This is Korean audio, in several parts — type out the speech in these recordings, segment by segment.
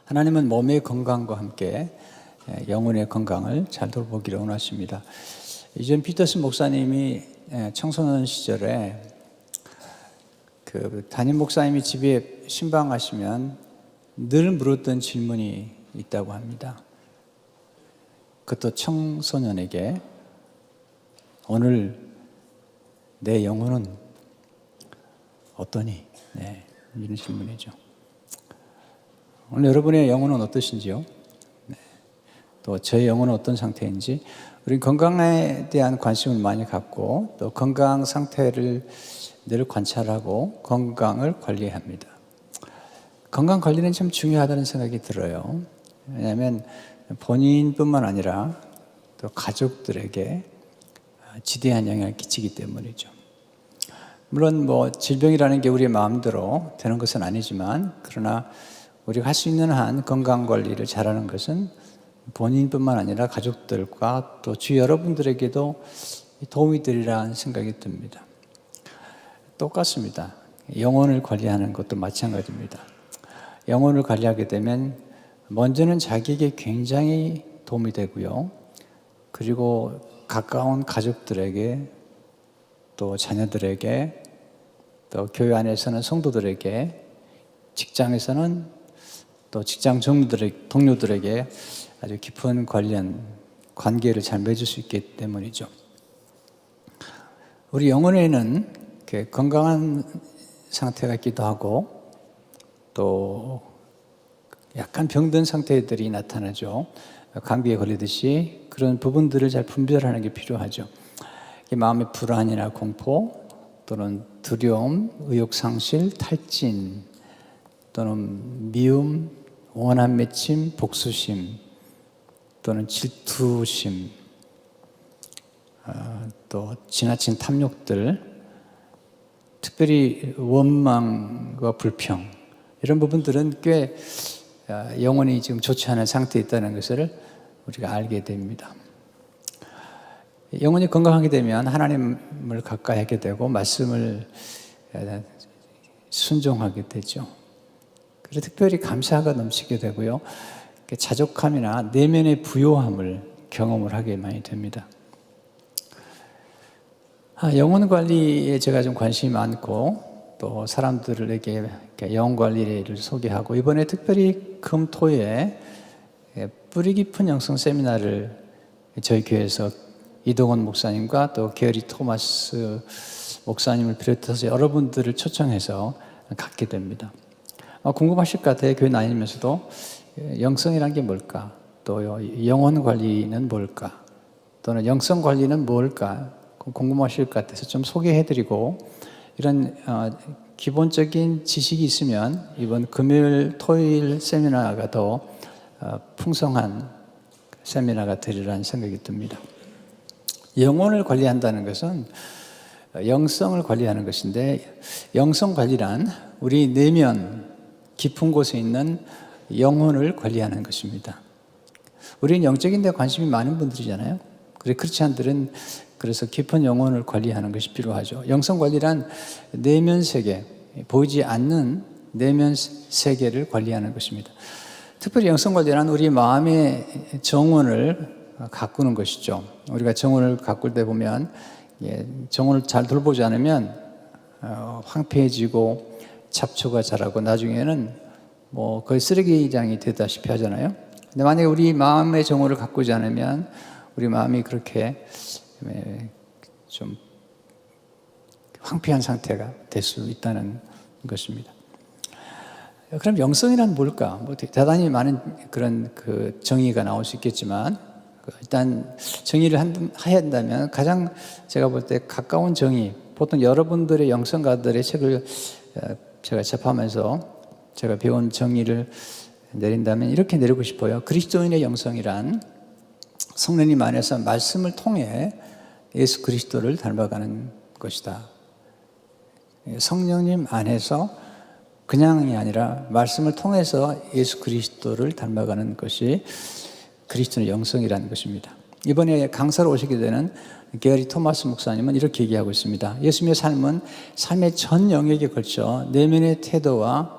하나님은 몸의 건강과 함께 영혼의 건강을 잘 돌보기를 원하십니다. 이전 피터슨 목사님이 청소년 시절에 그 담임 목사님이 집에 신방하시면 늘 물었던 질문이 있다고 합니다. 그것도 청소년에게 오늘 내 영혼은 어떠니? 네, 이런 질문이죠. 오늘 여러분의 영혼은 어떠신지요? 네. 또 저의 영혼은 어떤 상태인지, 우리 건강에 대한 관심을 많이 갖고 또 건강 상태를 늘 관찰하고 건강을 관리합니다. 건강 관리는 참 중요하다는 생각이 들어요. 왜냐하면 본인뿐만 아니라 또 가족들에게 지대한 영향을 끼치기 때문이죠. 물론 질병이라는 게 우리의 마음대로 되는 것은 아니지만, 그러나 우리가 할 수 있는 한 건강 관리를 잘하는 것은 본인뿐만 아니라 가족들과 또 주위 여러분들에게도 도움이 되리라는 생각이 듭니다. 똑같습니다. 영혼을 관리하는 것도 마찬가지입니다. 영혼을 관리하게 되면 먼저는 자기에게 굉장히 도움이 되고요. 그리고 가까운 가족들에게, 또 자녀들에게, 또 교회 안에서는 성도들에게, 직장에서는 또 직장 동료들에게 아주 깊은 관계를 잘 맺을 수 있기 때문이죠. 우리 영혼에는 건강한 상태가 있기도 하고 또 약간 병든 상태들이 나타나죠. 감기에 걸리듯이 그런 부분들을 잘 분별하는 게 필요하죠. 마음의 불안이나 공포, 또는 두려움, 의욕상실, 탈진, 또는 미움, 원한 맺힘, 복수심, 또는 질투심, 또 지나친 탐욕들, 특별히 원망과 불평, 이런 부분들은 꽤 영혼이 지금 좋지 않은 상태에 있다는 것을 우리가 알게 됩니다. 영혼이 건강하게 되면 하나님을 가까이 하게 되고 말씀을 순종하게 되죠. 그래서 특별히 감사가 넘치게 되고요. 자족함이나 내면의 부요함을 경험을 하게 많이 됩니다. 영혼 관리에 제가 좀 관심이 많고 또 사람들에게 영혼 관리를 소개하고, 이번에 특별히 금토에 뿌리 깊은 영성 세미나를 저희 교회에서 이동원 목사님과 또 게리 토마스 목사님을 비롯해서 여러분들을 초청해서 갖게 됩니다. 궁금하실 것 같아요. 교회 다니면서도 영성이란 게 뭘까? 또 영혼 관리는 뭘까? 또는 영성 관리는 뭘까? 궁금하실 것 같아서 좀 소개해드리고, 이런 기본적인 지식이 있으면 이번 금요일, 토요일 세미나가 더 풍성한 세미나가 되리라는 생각이 듭니다. 영혼을 관리한다는 것은 영성을 관리하는 것인데, 영성 관리란 우리 내면 깊은 곳에 있는 영혼을 관리하는 것입니다. 우리는 영적인 데 관심이 많은 분들이잖아요. 크리스찬들은 그래서 깊은 영혼을 관리하는 것이 필요하죠. 영성 관리란 내면 세계, 보이지 않는 내면 세계를 관리하는 것입니다. 특별히 영성 관리란 우리 마음의 정원을 가꾸는 것이죠. 우리가 정원을 가꿀 때 보면 정원을 잘 돌보지 않으면 황폐해지고 잡초가 자라고 나중에는 거의 쓰레기장이 되다시피 하잖아요. 근데 만약에 우리 마음의 정원을 가꾸지 않으면 우리 마음이 그렇게 좀 황폐한 상태가 될 수 있다는 것입니다. 그럼 영성이란 뭘까? 대단히 많은 그런 정의가 나올 수 있겠지만, 일단 정의를 해야 한다면 가장 제가 볼 때 가까운 정의, 보통 여러분들의 영성가들의 책을 제가 접하면서 제가 배운 정의를 내린다면 이렇게 내리고 싶어요. 그리스도인의 영성이란 성령님 안에서 말씀을 통해 예수 그리스도를 닮아가는 것이다. 성령님 안에서 그냥이 아니라 말씀을 통해서 예수 그리스도를 닮아가는 것이 그리스도의 영성이라는 것입니다. 이번에 강사로 오시게 되는 게리 토마스 목사님은 이렇게 얘기하고 있습니다. 예수님의 삶은 삶의 전 영역에 걸쳐 내면의 태도와,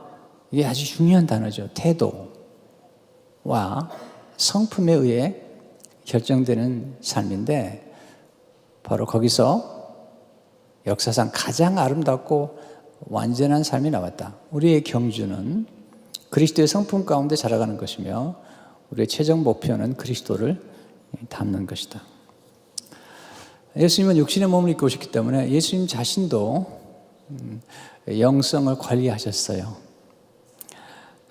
이게 아주 중요한 단어죠. 태도. 성품에 의해 결정되는 삶인데 바로 거기서 역사상 가장 아름답고 완전한 삶이 나왔다. 우리의 경주는 그리스도의 성품 가운데 자라가는 것이며 우리의 최종 목표는 그리스도를 닮는 것이다. 예수님은 육신의 몸을 입고 오셨기 때문에 예수님 자신도 영성을 관리하셨어요.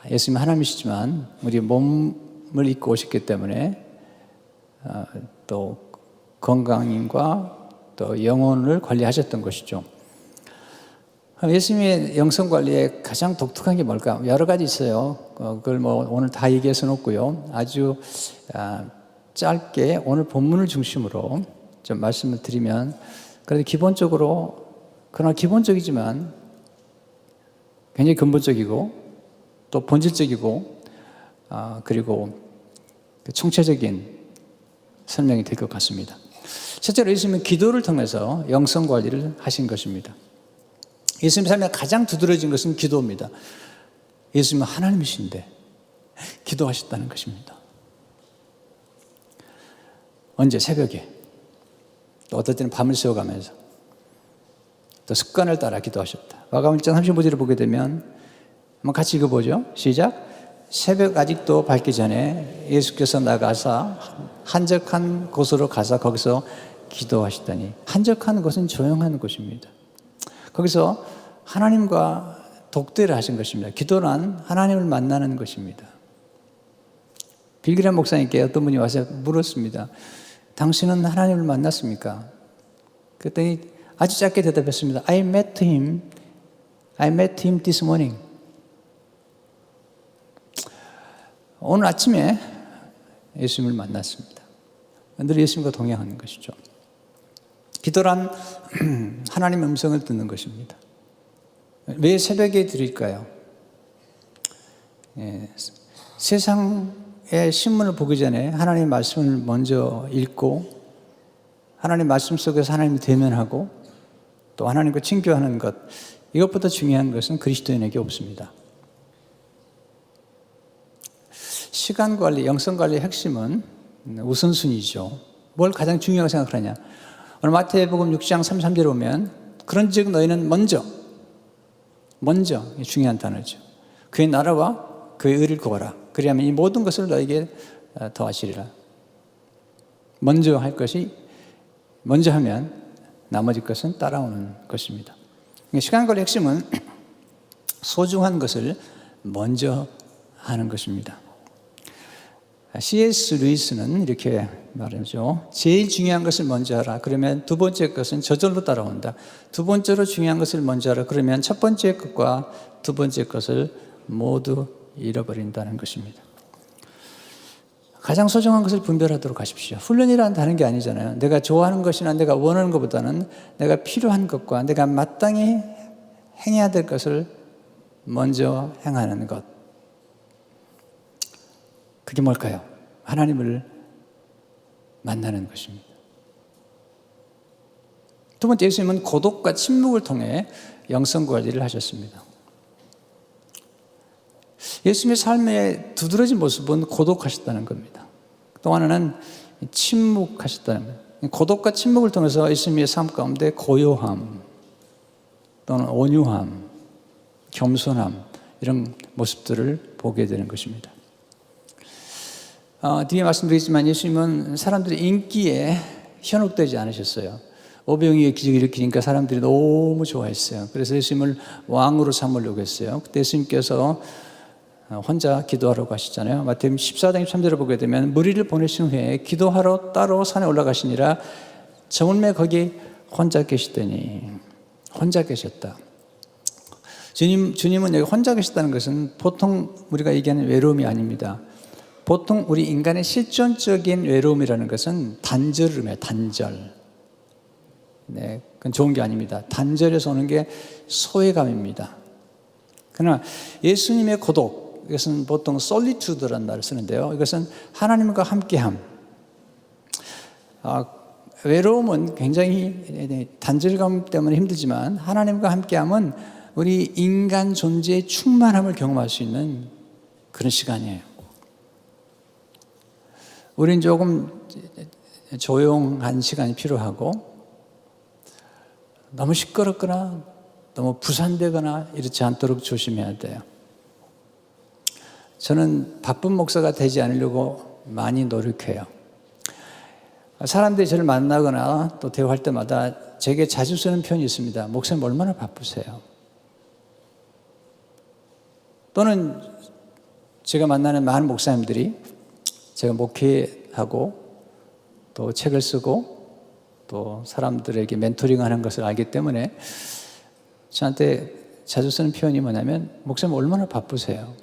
예수님은 하나님이시지만 우리 몸을 입고 오셨기 때문에 또 건강과 또 영혼을 관리하셨던 것이죠. 예수님의 영성 관리에 가장 독특한 게 뭘까? 여러 가지 있어요. 그걸 오늘 다 얘기할 수는 없고요. 아주 짧게 오늘 본문을 중심으로 좀 말씀을 드리면, 그래도 그러나 기본적이지만 굉장히 근본적이고 또 본질적이고 그리고 총체적인 설명이 될 것 같습니다. 실제로 예수님은 기도를 통해서 영성 관리를 하신 것입니다. 예수님 삶에 가장 두드러진 것은 기도입니다. 예수님은 하나님이신데 기도하셨다는 것입니다. 언제? 새벽에. 또 어떨 때는 밤을 새워가면서 또 습관을 따라 기도하셨다. 마가복음 1장 35절을 보게 되면 한번 같이 읽어보죠. 시작. 새벽 아직도 밝기 전에 예수께서 나가사 한적한 곳으로 가서 거기서 기도하시더니, 한적한 곳은 조용한 곳입니다. 거기서 하나님과 독대를 하신 것입니다. 기도란 하나님을 만나는 것입니다. 빌그램 목사님께 어떤 분이 와서 물었습니다. 당신은 하나님을 만났습니까? 그랬더니 아주 짧게 대답했습니다. I met him this morning. 오늘 아침에 예수님을 만났습니다. 늘 예수님과 동행하는 것이죠. 기도란 하나님의 음성을 듣는 것입니다. 왜 새벽에 드릴까요? 세상의 신문을 보기 전에 하나님의 말씀을 먼저 읽고 하나님의 말씀 속에서 하나님을 대면하고 또 하나님과 친교하는 것, 이것보다 중요한 것은 그리스도인에게 없습니다. 시간 관리, 영성 관리의 핵심은 우선순위죠. 뭘 가장 중요하게 생각하느냐? 오늘 마태복음 6장 33절에 보면 그런즉 너희는 먼저 중요한 단어죠. 그의 나라와 그의 의를 구하라. 그리하면 이 모든 것을 너에게 더하시리라. 먼저 하면 나머지 것은 따라오는 것입니다. 시간 관리의 핵심은 소중한 것을 먼저 하는 것입니다. C.S. 루이스는 이렇게 말하죠. 제일 중요한 것을 먼저 하라. 그러면 두 번째 것은 저절로 따라온다. 두 번째로 중요한 것을 먼저 하라. 그러면 첫 번째 것과 두 번째 것을 모두 잃어버린다는 것입니다. 가장 소중한 것을 분별하도록 하십시오. 훈련이란 다른 게 아니잖아요. 내가 좋아하는 것이나 내가 원하는 것보다는 내가 필요한 것과 내가 마땅히 행해야 될 것을 먼저 행하는 것. 그게 뭘까요? 하나님을 만나는 것입니다. 두 번째, 예수님은 고독과 침묵을 통해 영성 관리를 하셨습니다. 예수님의 삶의 두드러진 모습은 고독하셨다는 겁니다. 또 하나는 침묵하셨다는 겁니다. 고독과 침묵을 통해서 예수님의 삶 가운데 고요함 또는 온유함, 겸손함, 이런 모습들을 보게 되는 것입니다. 뒤에 말씀드리지만 예수님은 사람들의 인기에 현혹되지 않으셨어요. 오병이의 기적을 일으키니까 사람들이 너무 좋아했어요. 그래서 예수님을 왕으로 삼으려고 했어요. 그때 예수님께서 혼자 기도하러 가시잖아요. 마태복음 14장 23절을 보게 되면 무리를 보내신 후에 기도하러 따로 산에 올라가시니라 저물매 거기 혼자 계시더니, 혼자 계셨다. 주님은 여기 혼자 계셨다는 것은 보통 우리가 얘기하는 외로움이 아닙니다. 보통 우리 인간의 실존적인 외로움이라는 것은 단절을 의미해요. 단절. 네, 그건 좋은 게 아닙니다. 단절에서 오는 게 소외감입니다. 그러나 예수님의 고독, 이것은 보통 solitude라는 말을 쓰는데요. 이것은 하나님과 함께함. 외로움은 굉장히 단절감 때문에 힘들지만 하나님과 함께함은 우리 인간 존재의 충만함을 경험할 수 있는 그런 시간이에요. 우린 조금 조용한 시간이 필요하고 너무 시끄럽거나 너무 부산되거나 이렇지 않도록 조심해야 돼요. 저는 바쁜 목사가 되지 않으려고 많이 노력해요. 사람들이 저를 만나거나 또 대화할 때마다 제게 자주 쓰는 표현이 있습니다. 목사님 얼마나 바쁘세요? 또는 제가 만나는 많은 목사님들이 제가 목회하고 또 책을 쓰고 또 사람들에게 멘토링하는 것을 알기 때문에 저한테 자주 쓰는 표현이 뭐냐면 목사님 얼마나 바쁘세요?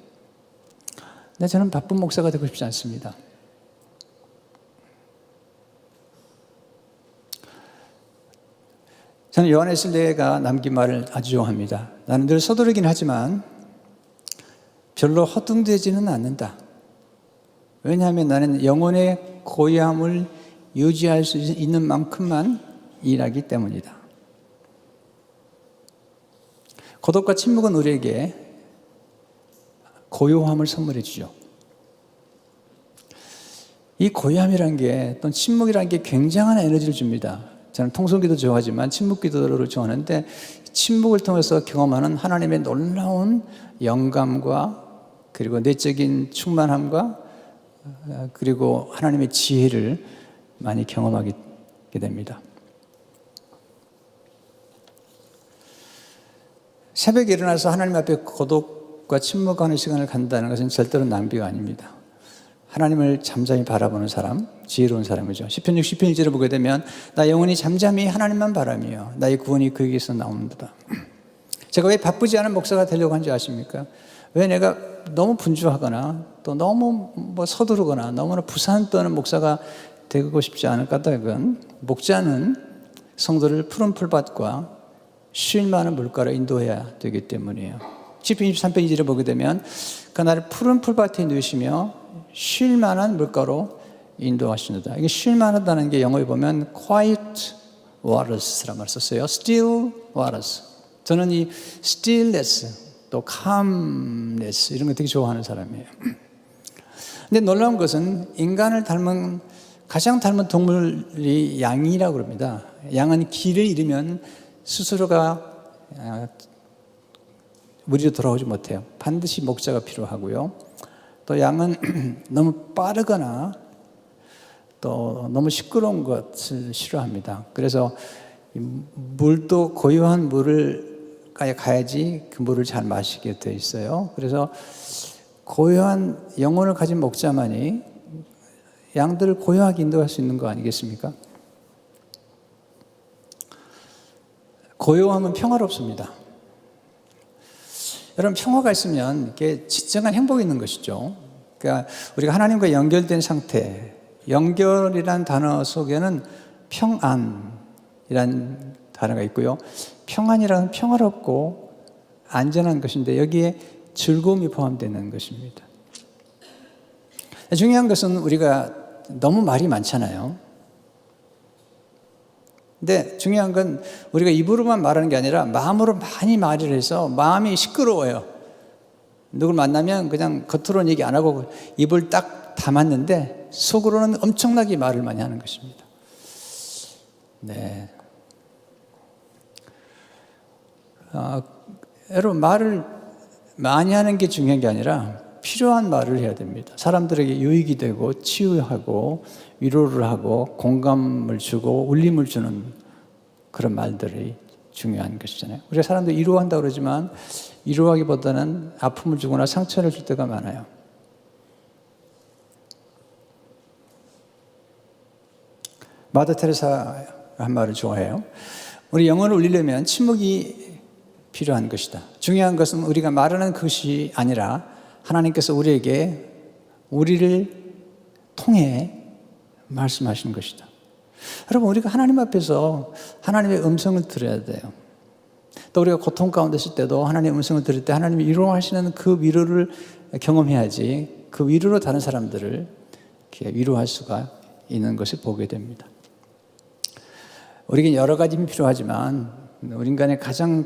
근데 저는 바쁜 목사가 되고 싶지 않습니다. 저는 요한 웨슬레이가 남긴 말을 아주 좋아합니다. 나는 늘 서두르긴 하지만 별로 허둥대지는 않는다. 왜냐하면 나는 영혼의 고요함을 유지할 수 있는 만큼만 일하기 때문이다. 고독과 침묵은 우리에게 고요함을 선물해 주죠. 이 고요함이라는 게 또 침묵이라는 게 굉장한 에너지를 줍니다. 저는 통성기도 좋아하지만 침묵기도를 좋아하는데 침묵을 통해서 경험하는 하나님의 놀라운 영감과 그리고 내적인 충만함과 그리고 하나님의 지혜를 많이 경험하게 됩니다. 새벽에 일어나서 하나님 앞에 고독과 침묵하는 시간을 갖는다는 것은 절대로 낭비가 아닙니다. 하나님을 잠잠히 바라보는 사람, 지혜로운 사람이죠. 시편 60편 1절을 보게 되면 나 영혼이 잠잠히 하나님만 바라며 나의 구원이 그에게서 나옵니다. 제가 왜 바쁘지 않은 목사가 되려고 한지 아십니까? 왜 내가 너무 분주하거나 또 너무 서두르거나 너무나 부산 떠는 목사가 되고 싶지 않을 까닭은 목자는 성도를 푸른 풀밭과 쉴 만한 물가로 인도해야 되기 때문이에요. 시편 23편 2절을 보게 되면 그날을 푸른 풀밭에 누우시며 쉴 만한 물가로 인도하시는다. 이게 쉴 만하다는 게 영어에 보면 quiet waters라는 말을 썼어요. still waters. 저는 이 stillness 또 calmness 이런 거 되게 좋아하는 사람이에요. 근데 놀라운 것은 인간을 가장 닮은 동물이 양이라고 그럽니다. 양은 길을 잃으면 스스로가 무리로 돌아오지 못해요. 반드시 목자가 필요하고요. 또 양은 너무 빠르거나 또 너무 시끄러운 것을 싫어합니다. 그래서 물도 고요한 물을 가야지 그 물을 잘 마시게 돼 있어요. 그래서 고요한 영혼을 가진 목자만이 양들을 고요하게 인도할 수 있는 거 아니겠습니까? 고요함은 평화롭습니다. 여러분, 평화가 있으면 이게 진정한 행복이 있는 것이죠. 그러니까 우리가 하나님과 연결된 상태, 연결이라는 단어 속에는 평안이라는 단어가 있고요. 평안이라는 평화롭고 안전한 것인데 여기에 즐거움이 포함되는 것입니다. 중요한 것은 우리가 너무 말이 많잖아요. 근데 중요한 건 우리가 입으로만 말하는 게 아니라 마음으로 많이 말을 해서 마음이 시끄러워요. 누굴 만나면 그냥 겉으로는 얘기 안 하고 입을 딱 담았는데 속으로는 엄청나게 말을 많이 하는 것입니다. 네. 여러분, 말을 많이 하는 게 중요한 게 아니라 필요한 말을 해야 됩니다. 사람들에게 유익이 되고 치유하고 위로를 하고 공감을 주고 울림을 주는 그런 말들이 중요한 것이잖아요. 우리가 사람들 위로한다고 그러지만 위로하기보다는 아픔을 주거나 상처를 줄 때가 많아요. 마더 테레사가 한 말을 좋아해요. 우리 영혼을 울리려면 침묵이 필요한 것이다. 중요한 것은 우리가 말하는 것이 아니라 하나님께서 우리를 통해 말씀하시는 것이다. 여러분, 우리가 하나님 앞에서 하나님의 음성을 들어야 돼요. 또 우리가 고통 가운데 있을 때도 하나님의 음성을 들을 때 하나님이 위로하시는 그 위로를 경험해야지 그 위로로 다른 사람들을 위로할 수가 있는 것을 보게 됩니다. 우리에게 여러 가지 힘이 필요하지만 우리 인간의 가장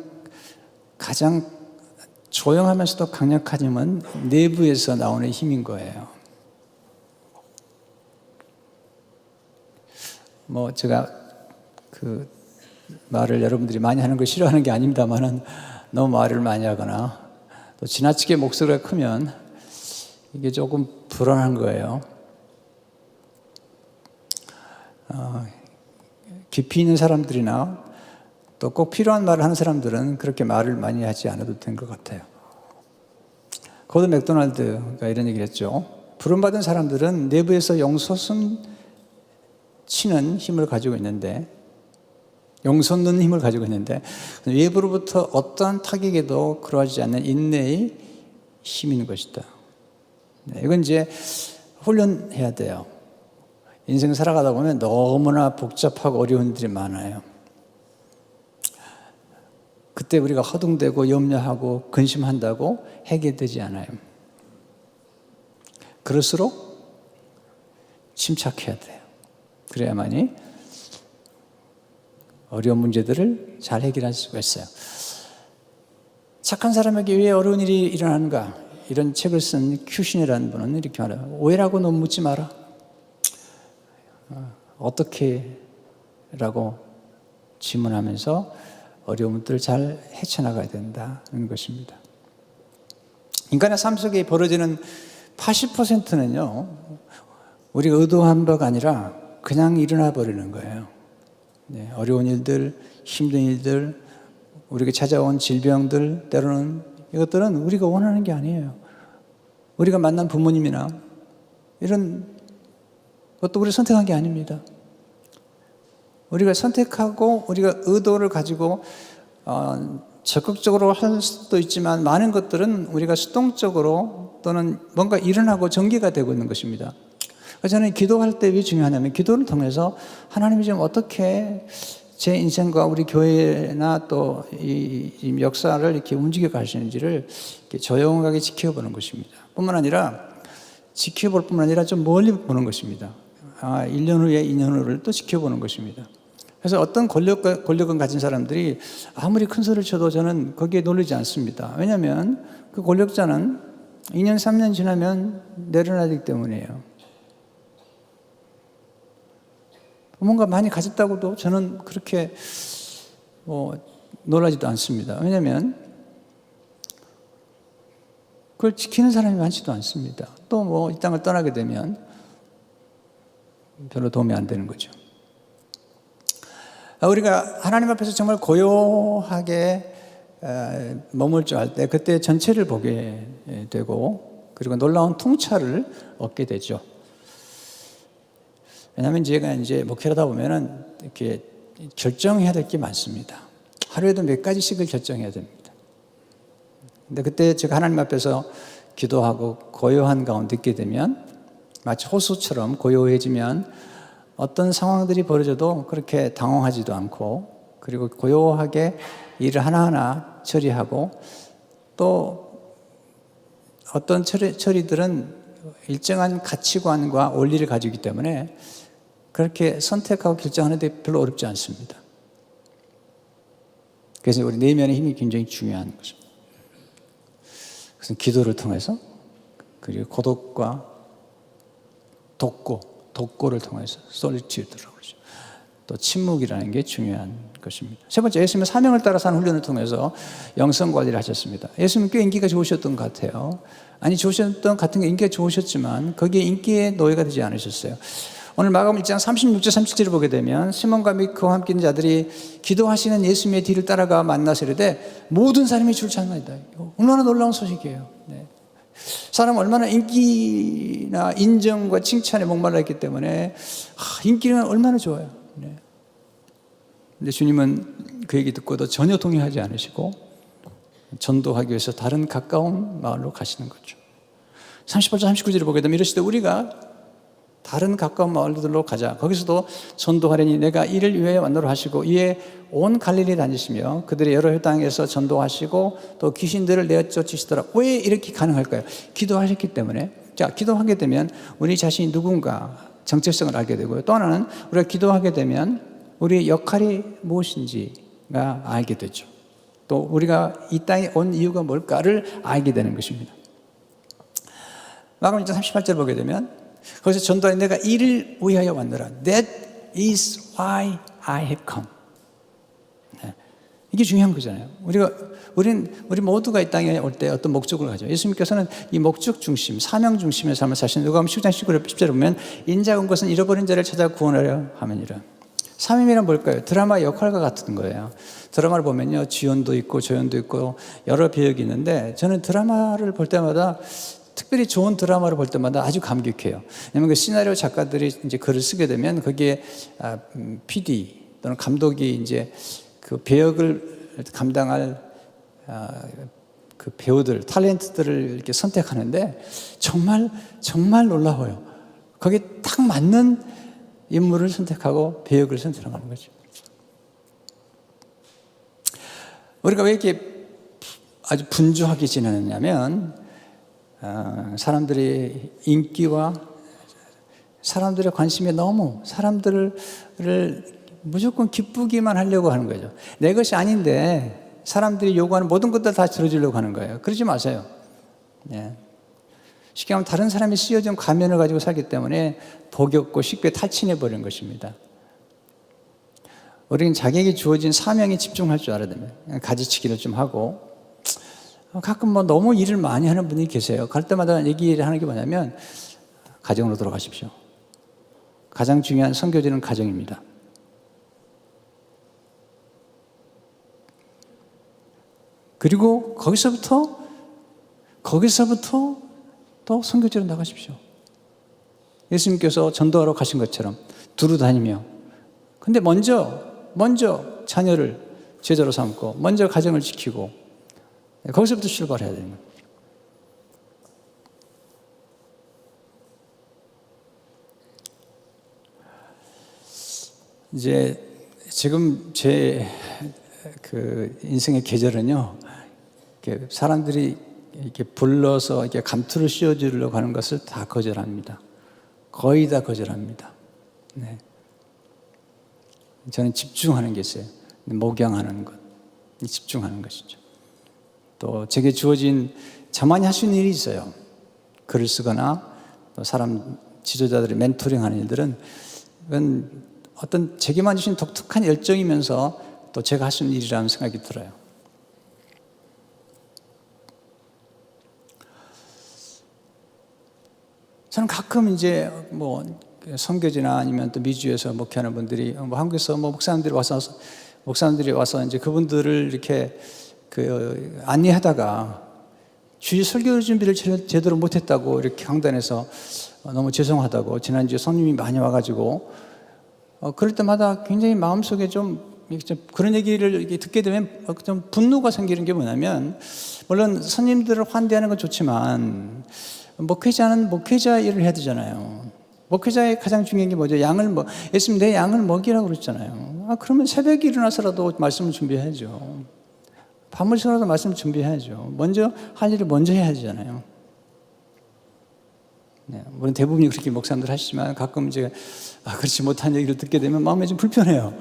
조용하면서도 강력한 힘은 내부에서 나오는 힘인 거예요. 뭐 제가 그 말을 여러분들이 많이 하는 거 싫어하는 게 아닙니다만은 너무 말을 많이 하거나 또 지나치게 목소리가 크면 이게 조금 불안한 거예요. 깊이 있는 사람들이나 또 꼭 필요한 말을 하는 사람들은 그렇게 말을 많이 하지 않아도 된 것 같아요. 고든 맥도날드가 이런 얘기를 했죠. 부름받은 사람들은 내부에서 용솟음 치는 힘을 가지고 있는데, 용솟는 힘을 가지고 있는데 외부로부터 어떠한 타격에도 그러하지 않는 인내의 힘인 것이다. 이건 이제 훈련해야 돼요. 인생 살아가다 보면 너무나 복잡하고 어려운 일이 많아요. 그때 우리가 허둥대고 염려하고 근심한다고 해결되지 않아요. 그럴수록 침착해야 돼요. 그래야만이 어려운 문제들을 잘 해결할 수가 있어요. 착한 사람에게 왜 어려운 일이 일어나는가? 이런 책을 쓴 큐신이라는 분은 이렇게 말해요. 오해라고 너무 묻지 마라. 어떻게? 라고 질문하면서 어려움들을 잘 헤쳐나가야 된다는 것입니다. 인간의 삶 속에 벌어지는 80%는요, 우리가 의도한 바가 아니라 그냥 일어나 버리는 거예요. 네, 어려운 일들, 힘든 일들, 우리에게 찾아온 질병들, 때로는 이것들은 우리가 원하는 게 아니에요. 우리가 만난 부모님이나 이런 것도 우리가 선택한 게 아닙니다. 우리가 선택하고 우리가 의도를 가지고 적극적으로 할 수도 있지만 많은 것들은 우리가 수동적으로 또는 뭔가 일어나고 전개가 되고 있는 것입니다. 그래서 저는 기도할 때 왜 중요하냐면 기도를 통해서 하나님이 지금 어떻게 제 인생과 우리 교회나 또 이 역사를 이렇게 움직여 가시는지를 이렇게 조용하게 지켜보는 것입니다. 뿐만 아니라 지켜볼 뿐만 아니라 좀 멀리 보는 것입니다. 1년 후에 2년 후를 또 지켜보는 것입니다. 그래서 어떤 권력을 가진 사람들이 아무리 큰 소리를 쳐도 저는 거기에 놀라지 않습니다. 왜냐하면 그 권력자는 2년, 3년 지나면 내려놔야 되기 때문이에요. 뭔가 많이 가졌다고도 저는 그렇게 놀라지도 않습니다. 왜냐하면 그걸 지키는 사람이 많지도 않습니다. 또 이 땅을 떠나게 되면 별로 도움이 안 되는 거죠. 우리가 하나님 앞에서 정말 고요하게 머물 줄 알 때 그때 전체를 보게 되고 그리고 놀라운 통찰을 얻게 되죠. 왜냐하면 제가 이제 목회를 하다 보면은 이렇게 결정해야 될 게 많습니다. 하루에도 몇 가지씩을 결정해야 됩니다. 근데 그때 제가 하나님 앞에서 기도하고 고요한 가운데 있게 되면 마치 호수처럼 고요해지면 어떤 상황들이 벌어져도 그렇게 당황하지도 않고 그리고 고요하게 일을 하나하나 처리하고 또 어떤 처리들은 일정한 가치관과 원리를 가지고 있기 때문에 그렇게 선택하고 결정하는 데 별로 어렵지 않습니다. 그래서 우리 내면의 힘이 굉장히 중요한 것입니다. 그래서 기도를 통해서 그리고 고독과 독고를 통해서 솔리튜드라고 그러죠. 또 침묵이라는 게 중요한 것입니다. 세 번째, 예수님은 사명을 따라 사는 훈련을 통해서 영성 관리를 하셨습니다. 예수님은 꽤 인기가 좋으셨던 것 같아요. 아니 좋으셨던 것 같은 게 인기가 좋으셨지만 거기에 인기의 노예가 되지 않으셨어요. 오늘 마가복음 1장 36절 37절을 보게 되면 시몬과 그와 함께 있는 자들이 기도하시는 예수님의 뒤를 따라가 만나서 이르되 모든 사람이 줄 찾나이다. 얼마나 놀라운 소식이에요. 네. 사람은 얼마나 인기나 인정과 칭찬에 목말라 있기 때문에 인기는 얼마나 좋아요. 네. 근데 주님은 그 얘기 듣고도 전혀 동의하지 않으시고 전도하기 위해서 다른 가까운 마을로 가시는 거죠. 38절 39절을 보게 되면 이러시되 우리가 다른 가까운 마을들로 가자. 거기서도 전도하려니 내가 이를 위하여 왔노라 하시고 이에 온 갈릴리 다니시며 그들의 여러 땅에서 전도하시고 또 귀신들을 내쫓으시더라. 왜 이렇게 가능할까요? 기도하셨기 때문에. 자, 기도하게 되면 우리 자신이 누군가 정체성을 알게 되고요. 또 하나는 우리가 기도하게 되면 우리의 역할이 무엇인지가 알게 되죠. 또 우리가 이 땅에 온 이유가 뭘까를 알게 되는 것입니다. 마가복음 38절 보게 되면 거기서 전도하니 내가 이를 위하여 왔노라. That is why I have come. 이게 중요한 거잖아요. 우리 모두가 이 땅에 올 때 어떤 목적을 가져. 예수님께서는 이 목적 중심, 사명 중심의 삶을 사시는 누가복음 10장 19절에 보면 인자가 온 것은 잃어버린 자를 찾아 구원하려 함이니라. 사명이란 뭘까요? 드라마 역할과 같은 거예요. 드라마를 보면요, 지연도 있고 조연도 있고 여러 배역이 있는데 저는 드라마를 볼 때마다 특별히 좋은 드라마를 볼 때마다 아주 감격해요. 왜냐하면 그 시나리오 작가들이 이제 글을 쓰게 되면 거기에 PD 또는 감독이 이제 그 배역을 감당할 그 배우들, 탤런트들을 이렇게 선택하는데 정말 놀라워요. 거기에 딱 맞는 인물을 선택하고 배역을 선택하는 거죠. 우리가 왜 이렇게 아주 분주하게 지내느냐면 사람들이 인기와 사람들의 관심에 너무 사람들을 무조건 기쁘기만 하려고 하는 거죠. 내 것이 아닌데 사람들이 요구하는 모든 것들 다 들어주려고 하는 거예요. 그러지 마세요. 예. 쉽게 말하면 다른 사람이 씌워준 가면을 가지고 살기 때문에 복이 없고 쉽게 탈취해버리는 것입니다. 우리는 자기에게 주어진 사명에 집중할 줄 알아야 됩니다. 가지치기를 좀 하고 가끔 뭐 너무 일을 많이 하는 분이 계세요. 갈 때마다 얘기를 하는 게 뭐냐면 가정으로 돌아가십시오. 가장 중요한 선교지는 가정입니다. 그리고 거기서부터 또 선교지로 나가십시오. 예수님께서 전도하러 가신 것처럼 두루 다니며 근데 먼저 자녀를 제자로 삼고 먼저 가정을 지키고 거기서부터 출발해야 되는 거예요. 이제 지금 제 그 인생의 계절은요, 사람들이 이렇게 불러서 이렇게 감투를 씌워주려고 하는 것을 다 거절합니다. 거의 다 거절합니다. 네. 저는 집중하는 게 있어요. 목양하는 것, 집중하는 것이죠. 또 제게 주어진 저만이 할 수 있는 일이 있어요. 글을 쓰거나 또 사람 지도자들이 멘토링하는 일들은 그건 어떤 제게만 주신 독특한 열정이면서 또 제가 할 수 있는 일이라는 생각이 들어요. 저는 가끔 이제 뭐 선교지나 아니면 또 미주에서 목회하는 분들이 뭐 한국에서 뭐 목사님들이 와서 이제 그분들을 이렇게 안내하다가 주일 설교 준비를 제대로 못했다고 이렇게 강단에서 너무 죄송하다고 지난주에 손님이 많이 와가지고 그럴 때마다 굉장히 마음속에 좀 그런 얘기를 이렇게 듣게 되면 좀 분노가 생기는 게 뭐냐면 물론 손님들을 환대하는 건 좋지만 목회자는 목회자 일을 해야 되잖아요. 목회자의 가장 중요한 게 뭐죠? 예수님 내 양을 먹이라고 그랬잖아요. 그러면 새벽에 일어나서라도 말씀을 준비해야죠. 밤을 새라도 말씀을 준비해야죠. 먼저 할 일을 먼저 해야 하잖아요. 네, 물론 대부분이 그렇게 목사님들 하시지만 가끔 이제 그렇지 못한 얘기를 듣게 되면 마음이 좀 불편해요.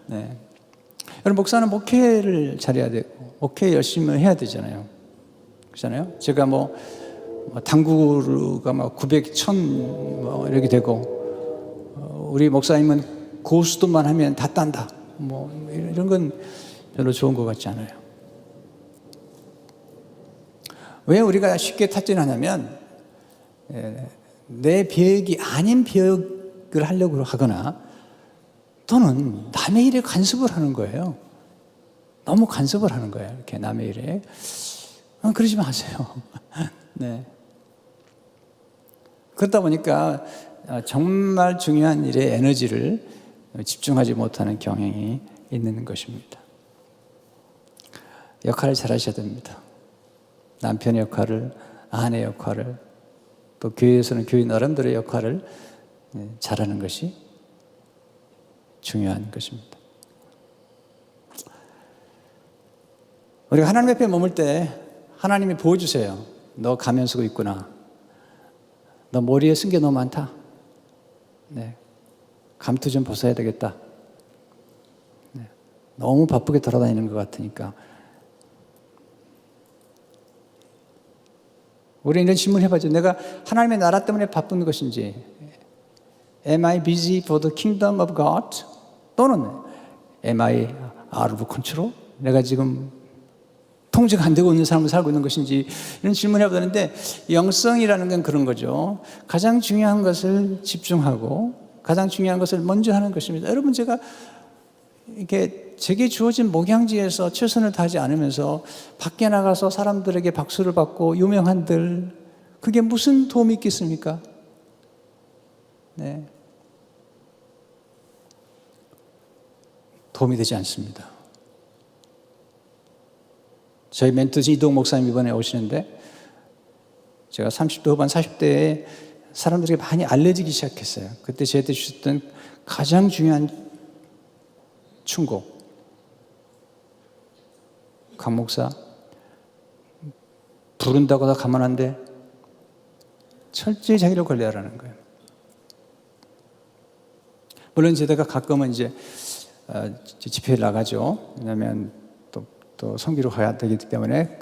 네. 여러분 목사는 목회를 잘해야 되고 목회 열심히 해야 되잖아요. 그렇잖아요. 제가 당구가 900, 1000 이렇게 되고 우리 목사님은 고수도만 하면 다 딴다. 이런 건 별로 좋은 것 같지 않아요. 왜 우리가 쉽게 탈진하냐면 내 배역이 아닌 배역을 하려고 하거나 또는 남의 일에 간섭을 하는 거예요. 너무 간섭을 하는 거예요. 이렇게 남의 일에. 그러지 마세요. 네. 그러다 보니까 정말 중요한 일에 에너지를 집중하지 못하는 경향이 있는 것입니다. 역할을 잘 하셔야 됩니다. 남편의 역할을, 아내의 역할을, 또 교회에서는 교인 나름대로의 역할을 잘하는 것이 중요한 것입니다. 우리가 하나님 앞에 머물 때 하나님이 보여주세요. 너 가면 쓰고 있구나. 너 머리에 쓴 게 너무 많다. 네. 감투 좀 벗어야 되겠다. 네. 너무 바쁘게 돌아다니는 것 같으니까. 우리 이런 질문 해봐죠. 내가 하나님의 나라 때문에 바쁜 것인지 Am I busy for the kingdom of God? 또는 am I out of control? 내가 지금 통제가 안 되고 있는 삶을 살고 있는 것인지 이런 질문을 해야 되는데 영성이라는 건 그런 거죠. 가장 중요한 것을 집중하고 가장 중요한 것을 먼저 하는 것입니다. 여러분 제가 이렇게 제게 주어진 목양지에서 최선을 다하지 않으면서 밖에 나가서 사람들에게 박수를 받고 유명한들 그게 무슨 도움이 있겠습니까? 네. 도움이 되지 않습니다. 저희 멘토진 이동 목사님 이번에 오시는데 제가 30대 후반 40대에 사람들에게 많이 알려지기 시작했어요. 그때 저한테 주셨던 가장 중요한 충고. 강 목사, 부른다고 다 가만 안 돼. 철저히 자기를 관리하라는 거예요. 물론 제가 가끔은 이제 집회에 나가죠. 왜냐하면 또 선교로 가야 되기 때문에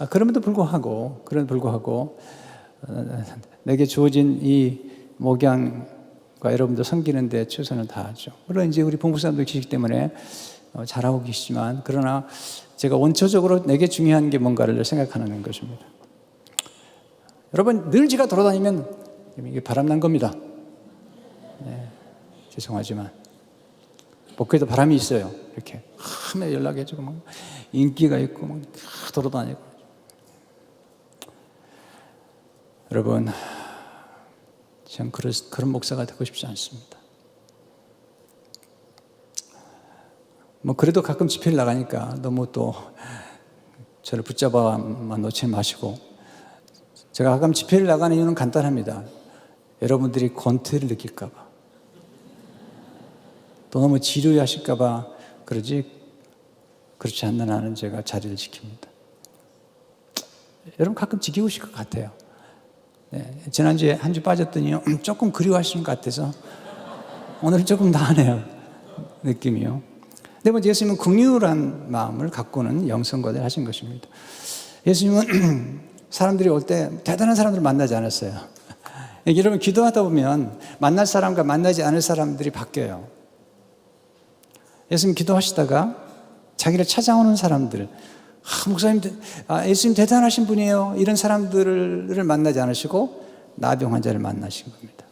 그럼에도 불구하고 내게 주어진 이 목양과 여러분들 섬기는 데 최선을 다하죠. 물론 이제 우리 봉사님도 계시기 때문에 잘하고 계시지만 그러나 제가 원초적으로 내게 중요한 게 뭔가를 생각하는 것입니다. 여러분 늘 제가 돌아다니면 이게 바람난 겁니다. 네, 죄송하지만 목회도 바람이 있어요. 이렇게 하면 연락해주고 막 인기가 있고 막 돌아다니고. 여러분 전 그런 목사가 되고 싶지 않습니다. 뭐 그래도 가끔 집회를 나가니까 너무 또 저를 붙잡아만 놓지 마시고 제가 가끔 집회를 나가는 이유는 간단합니다. 여러분들이 권태를 느낄까 봐 또 너무 지루해하실까 봐 그러지 그렇지 않는 한은 제가 자리를 지킵니다. 여러분 가끔 지키우실 것 같아요. 네, 지난주에 한 주 빠졌더니 조금 그리워하시는 것 같아서 오늘은 조금 나으네요. 느낌이요. 근데 뭐 예수님은 긍휼한 마음을 갖고는 영성과를 하신 것입니다. 예수님은 사람들이 올 때 대단한 사람들을 만나지 않았어요. 여러분 기도하다 보면 만날 사람과 만나지 않을 사람들이 바뀌어요. 예수님 기도하시다가 자기를 찾아오는 사람들, 목사님, 예수님 대단하신 분이에요. 이런 사람들을 만나지 않으시고 나병 환자를 만나신 겁니다.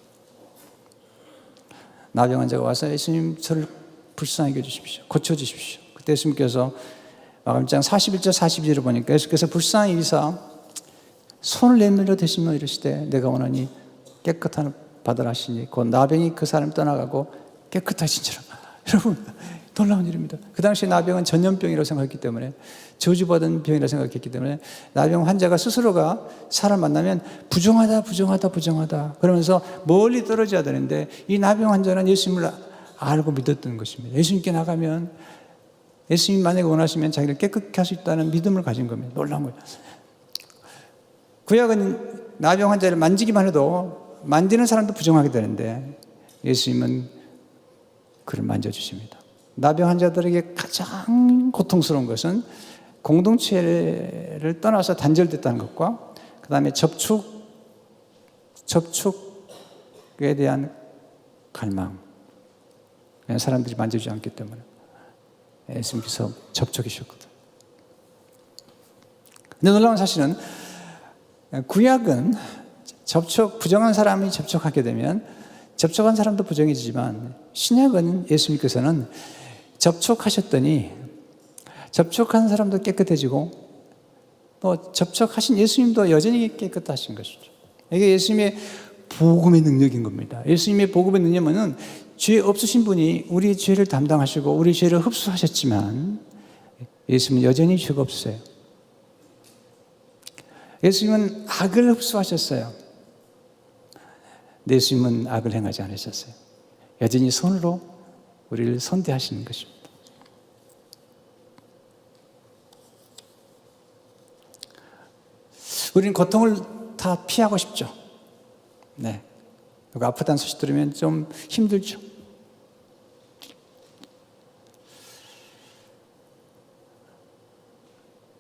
나병 환자가 와서 예수님 저를 불쌍하게 해주십시오. 고쳐주십시오. 그때 예수님께서 마감장 41절 42절을 보니까 예수께서 불쌍히 여기사 손을 내밀어 대시며 이르시되 내가 원하니 깨끗한 바다라 하시니 곧 나병이 그 사람 떠나가고 깨끗하신지라. 여러분 놀라운 일입니다. 그 당시 나병은 전염병이라고 생각했기 때문에 저주받은 병이라고 생각했기 때문에 나병 환자가 스스로가 사람 만나면 부정하다 그러면서 멀리 떨어져야 되는데 이 나병 환자는 예수님을 알고 믿었던 것입니다. 예수님께 나가면 예수님 만약에 원하시면 자기를 깨끗게 할 수 있다는 믿음을 가진 겁니다. 놀라운 거예요. 구약은 나병 환자를 만지기만 해도 만지는 사람도 부정하게 되는데 예수님은 그를 만져주십니다. 나병 환자들에게 가장 고통스러운 것은 공동체를 떠나서 단절됐다는 것과 그 다음에 접촉에 대한 갈망. 그냥 사람들이 만져주지 않기 때문에 예수님께서 접촉해 주셨거든요. 근데 놀라운 사실은 구약은 부정한 사람이 접촉하게 되면 접촉한 사람도 부정해지지만 신약은 예수님께서는 접촉하셨더니 접촉한 사람도 깨끗해지고 또 접촉하신 예수님도 여전히 깨끗하신 것이죠. 이게 예수님의 복음의 능력인 겁니다. 예수님의 복음의 능력은 죄 없으신 분이 우리의 죄를 담당하시고 우리 죄를 흡수하셨지만 예수님은 여전히 죄가 없으세요. 예수님은 악을 흡수하셨어요. 근데 예수님은 악을 행하지 않으셨어요. 여전히 손으로 우리를 선대하시는 것입니다. 우리는 고통을 다 피하고 싶죠. 네. 누가 아프다는 소식 들으면 좀 힘들죠.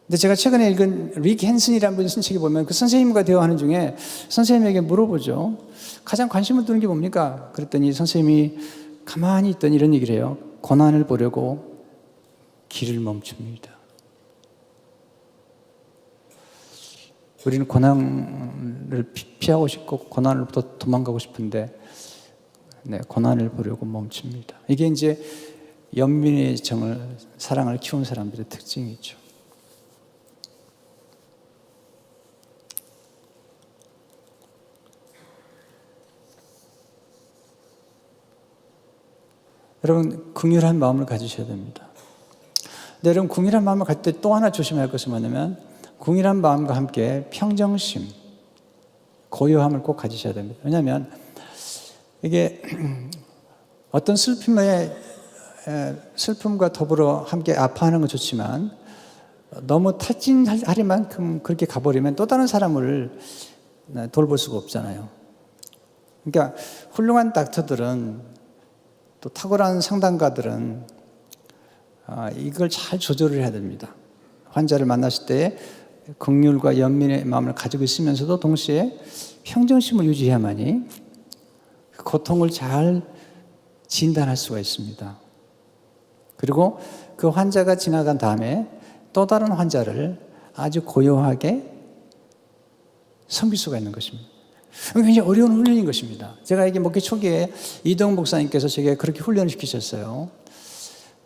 근데 제가 최근에 읽은 릭 헨슨이라는 분이 쓴 책에 보면 그 선생님과 대화하는 중에 선생님에게 물어보죠. 가장 관심을 두는 게 뭡니까? 그랬더니 선생님이 가만히 있더니 이런 얘기를 해요. 고난을 보려고 길을 멈춥니다. 우리는 고난을 피하고 싶고 고난으로부터 도망가고 싶은데 고난을 보려고 멈춥니다. 이게 이제 연민의 정을, 사랑을 키운 사람들의 특징이죠. 여러분, 긍휼한 마음을 가지셔야 됩니다. 근데 여러분, 긍휼한 마음을 가질 때 또 하나 조심해야 할 것은 뭐냐면, 긍휼한 마음과 함께 평정심, 고요함을 꼭 가지셔야 됩니다. 왜냐하면 이게 어떤 슬픔과 더불어 함께 아파하는 건 좋지만 너무 탈진할 만큼 그렇게 가버리면 또 다른 사람을 돌볼 수가 없잖아요. 그러니까 훌륭한 닥터들은, 또 탁월한 상담가들은 이걸 잘 조절을 해야 됩니다. 환자를 만났을 때 긍휼과 연민의 마음을 가지고 있으면서도 동시에 평정심을 유지해야만이 고통을 잘 진단할 수가 있습니다. 그리고 그 환자가 지나간 다음에 또 다른 환자를 아주 고요하게 섬길 수가 있는 것입니다. 굉장히 어려운 훈련인 것입니다. 제가 이게 목회 초기에 이동 목사님께서 제게 그렇게 훈련을 시키셨어요.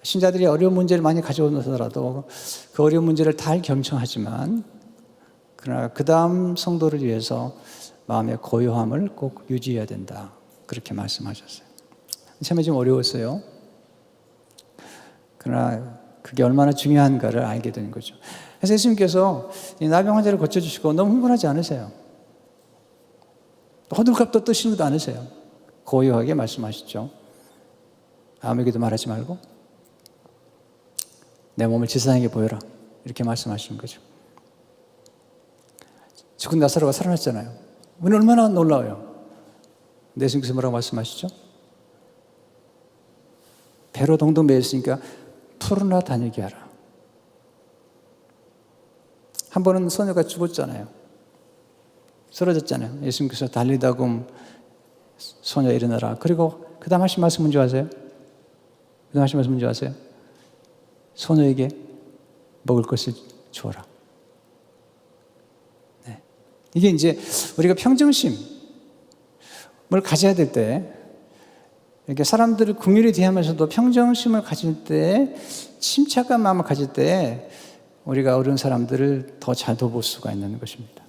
신자들이 어려운 문제를 많이 가져오더라도 그 어려운 문제를 다 경청하지만, 그러나 그 다음 성도를 위해서 마음의 고요함을 꼭 유지해야 된다, 그렇게 말씀하셨어요. 참 좀 어려웠어요. 그러나 그게 얼마나 중요한가를 알게 되는 거죠. 그래서 예수님께서 나병 환자를 고쳐주시고 너무 흥분하지 않으세요. 호들갑도 떠시는 것도 않으세요. 고요하게 말씀하시죠. 아무에게도 말하지 말고 내 몸을 제사장에게 보여라, 이렇게 말씀하시는 거죠. 죽은 나사로가 살아났잖아요. 우리는 얼마나 놀라워요. 예수님께서 뭐라고 말씀하시죠? 배로 동동 매였으니까 풀어나 다니게 하라. 한 번은 소녀가 죽었잖아요. 쓰러졌잖아요. 예수님께서 달리다금 소녀 일어나라. 그리고 그 다음 하신 말씀 뭔지 아세요? 그 다음 하신 말씀 뭔지 아세요? 소녀에게 먹을 것을 주어라. 네. 이게 이제 우리가 평정심을 가져야 될 때, 이렇게 사람들을 긍휼히 대하면서도 평정심을 가질 때, 침착한 마음을 가질 때 우리가 어려운 사람들을 더 잘 돌볼 수가 있는 것입니다.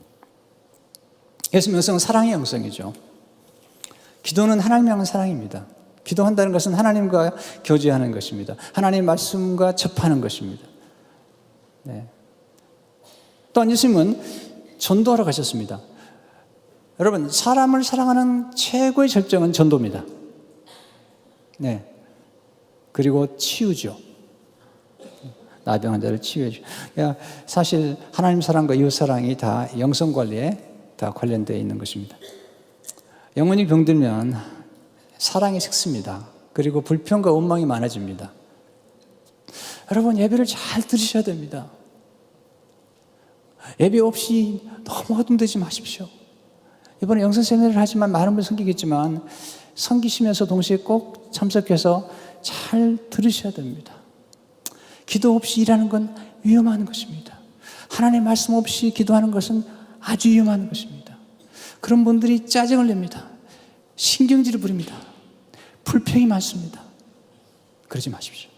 예수님 영성은 사랑의 영성이죠. 기도는 하나님 향한 사랑입니다. 기도한다는 것은 하나님과 교제하는 것입니다. 하나님의 말씀과 접하는 것입니다. 네. 또한 예수님은 전도하러 가셨습니다. 여러분, 사람을 사랑하는 최고의 절정은 전도입니다. 네. 그리고 치유죠. 나병 환자를 치유해주죠. 사실 하나님 사랑과 이웃 사랑이 다 영성 관리에 다 관련되어 있는 것입니다. 영혼이 병들면 사랑이 식습니다. 그리고 불평과 원망이 많아집니다. 여러분, 예배를 잘 들으셔야 됩니다. 예배 없이 너무 허둥대지 마십시오. 이번에 영성 세미나를 하지만 많은 분을 섬기겠지만, 섬기시면서 동시에 꼭 참석해서 잘 들으셔야 됩니다. 기도 없이 일하는 건 위험한 것입니다. 하나님의 말씀 없이 기도하는 것은 아주 위험한 것입니다. 그런 분들이 짜증을 냅니다. 신경질을 부립니다. 불평이 많습니다. 그러지 마십시오.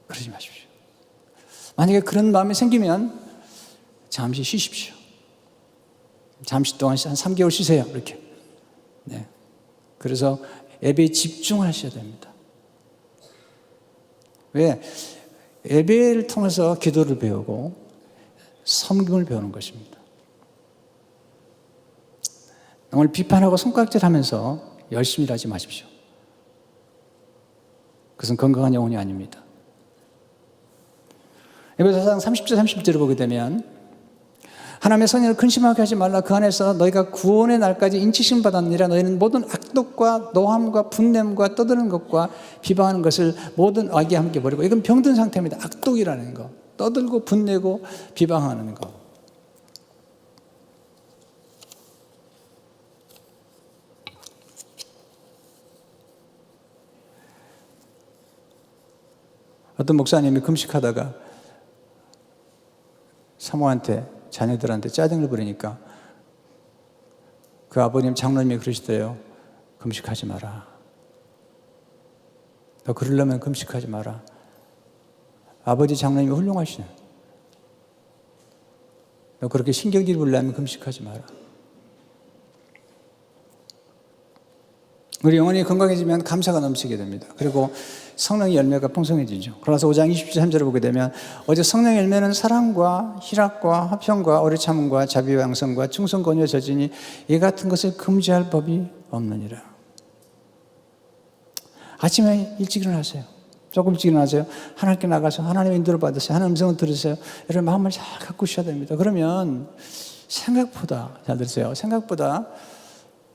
그러지 마십시오. 만약에 그런 마음이 생기면 잠시 쉬십시오. 잠시 동안 한 3개월 쉬세요. 이렇게. 네. 그래서 예배에 집중하셔야 됩니다. 왜? 예배를 통해서 기도를 배우고 섬김을 배우는 것입니다. 오늘 비판하고 손가락질하면서 열심히 일하지 마십시오. 그것은 건강한 영혼이 아닙니다. 에베소서 30절 30절을 보게 되면, 하나님의 성령을 근심하게 하지 말라. 그 안에서 너희가 구원의 날까지 인치심 받았느니라. 너희는 모든 악독과 노함과 분냄과 떠드는 것과 비방하는 것을 모든 악에 함께 버리고. 이건 병든 상태입니다. 악독이라는 거, 떠들고 분내고 비방하는 거. 어떤 목사님이 금식하다가 사모한테, 자녀들한테 짜증을 부리니까 그 아버님 장로님이 그러시대요. 금식하지 마라. 너 그러려면 금식하지 마라. 아버지 장로님이 훌륭하시네. 너 그렇게 신경질 부리려면 금식하지 마라. 우리 영혼이 건강해지면 감사가 넘치게 됩니다. 그리고 성령의 열매가 풍성해지죠. 그러나서 5장 23절을 보게 되면 어제 성령의 열매는 사랑과 희락과 화평과 오래 참음과 자비와 양성과 충성과 온유와 저지니 이 같은 것을 금지할 법이 없느니라. 아침에 일찍 일어나세요. 조금 일찍 일어나세요. 하나님께 나가서 하나님의 인도를 받으세요. 하나님의 음성을 들으세요. 여러분 마음을 잘 가꾸셔야 됩니다. 그러면 생각보다, 잘 들으세요. 생각보다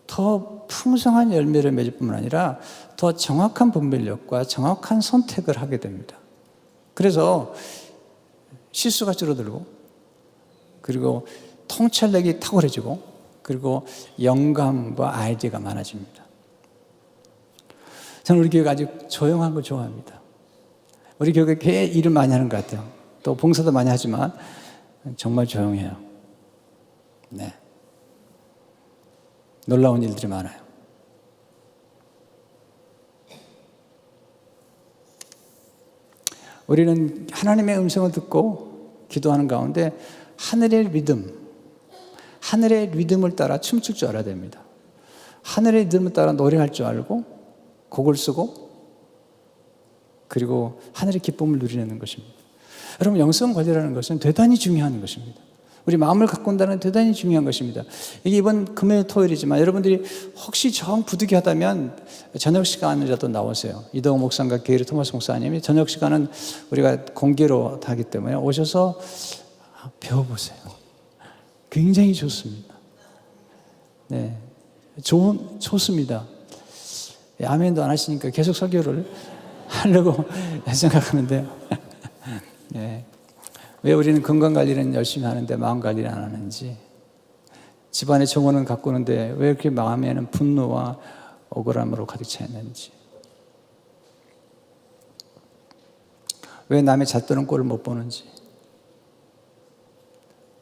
더 풍성한 열매를 맺을 뿐만 아니라 더 정확한 분별력과 정확한 선택을 하게 됩니다. 그래서 실수가 줄어들고, 그리고 통찰력이 탁월해지고, 그리고 영감과 아이디어가 많아집니다. 저는 우리 교회가 아주 조용한 걸 좋아합니다. 우리 교회가 꽤 일을 많이 하는 것 같아요. 또 봉사도 많이 하지만 정말 조용해요. 네. 놀라운 일들이 많아요. 우리는 하나님의 음성을 듣고 기도하는 가운데 하늘의 리듬을 따라 춤출 줄 알아야 됩니다. 하늘의 리듬을 따라 노래할 줄 알고 곡을 쓰고 그리고 하늘의 기쁨을 누리는 것입니다. 여러분, 영성 관리라는 것은 대단히 중요한 것입니다. 우리 마음을 가꾼다는 대단히 중요한 것입니다. 이게 이번 금요일 토요일이지만 여러분들이 혹시 정 부득이하다면 저녁 시간이라도 나오세요. 이동호 목사님과 게이리 토마스 목사님이 저녁 시간은 우리가 공개로 하기 때문에 오셔서 배워보세요. 굉장히 좋습니다. 네, 좋습니다. 아멘도 안 하시니까 계속 설교를 하려고 생각하는데요. 네. 왜 우리는 건강관리는 열심히 하는데 마음관리를 안 하는지, 집안의 정원은 가꾸는데 왜 이렇게 마음에는 분노와 억울함으로 가득 차 있는지, 왜 남의 잣도는 꼴을 못 보는지.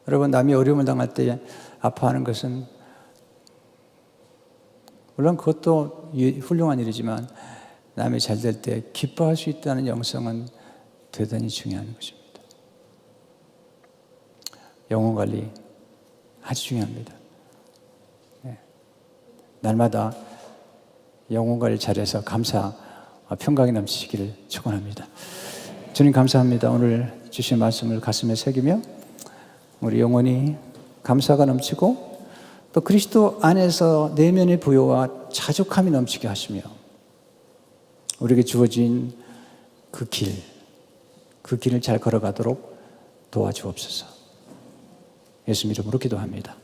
여러분, 남이 어려움을 당할 때 아파하는 것은 물론 그것도 훌륭한 일이지만 남이 잘 될 때 기뻐할 수 있다는 영성은 대단히 중요한 것입니다. 영혼 관리 아주 중요합니다. 네. 날마다 영혼 관리 잘해서 감사, 평강이 넘치시기를 축원합니다. 주님 감사합니다. 오늘 주신 말씀을 가슴에 새기며 우리 영혼이 감사가 넘치고 또 그리스도 안에서 내면의 부요와 자족함이 넘치게 하시며 우리에게 주어진 그 길을 잘 걸어가도록 도와주옵소서. 예수님 이름으로 기도합니다.